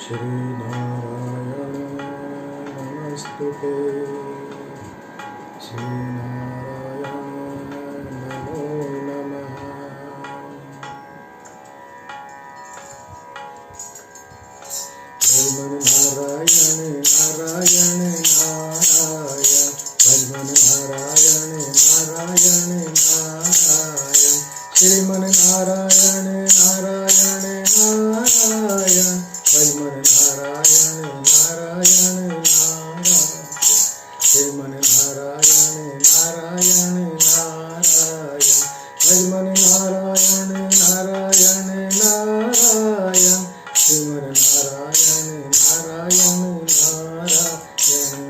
श्रीनारायण नमस्तुते श्रीनारायण नमो नमः। भजमन नारायण नारायण नारायण, भजमन नारायण नारायण नारायण, श्रीमन नारायण नारायण नारायण, भजमन नारायण नारायण नारायण, श्रीमन नारायण नारायण नारायण, भजमन नारायण नारायण नारायण, श्रीमन नारायण नारायण नारायण।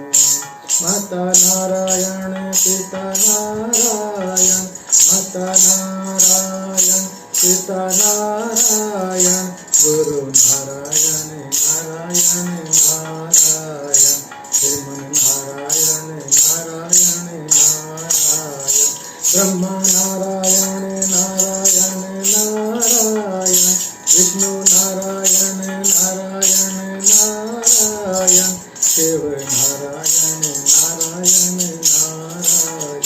माता नारायण पिता नारायण, माता नारायण पिता नारायण, गुरु नारायण नारायण नारायण, श्रीमन नारायण नारायण नारायण, ब्रह्मा नारायण नारायण नारायण, विष्णु नारायण नारायण नारायण, शिव नारायण नारायण नारायण,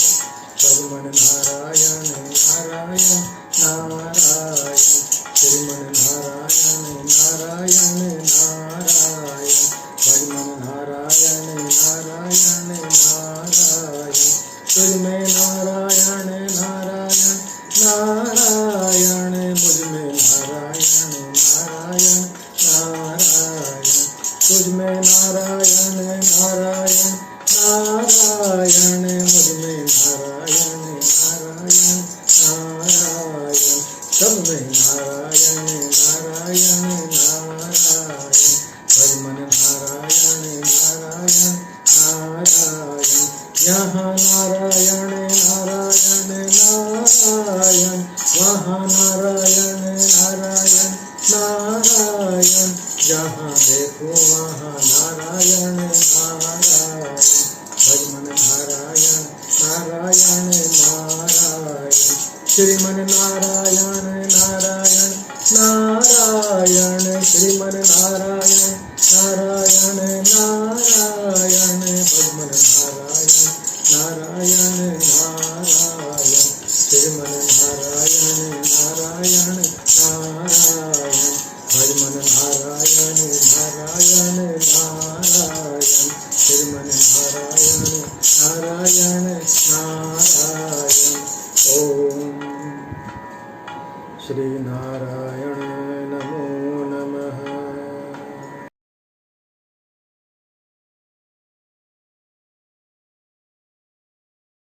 भजमन नारायण नारायण नारायण, श्रीमन नारायण नारायण नारायण, भजमन नारायण नारायण नारायण, तुझमें नारायण नारायण नारायण, मुझमें नारायण नारायण नारायण, तुझमें नारायण नारायण नारायण, मुझमें नारायण नारायण नारायण, सब में नारायण नारायण नारायण, भजमन नारायण नारायण नारायण, यहाँ नारायण नारायण नारायण, वहाँ नारायण नारायण नारायण, जहाँ देखो वहाँ नारायण नारायण, भजमन नारायण नारायण नारायण, श्रीमन नारायण नारायण नारायण, श्रीमन नारायण नारायण नारायण, भजमन नारायण नारायण नारायण, श्रीमन नारायण नारायण नारायण, भजमन नारायण नारायण नारायण, श्रीमन नारायण नारायण नारायण। ओम श्री नारायण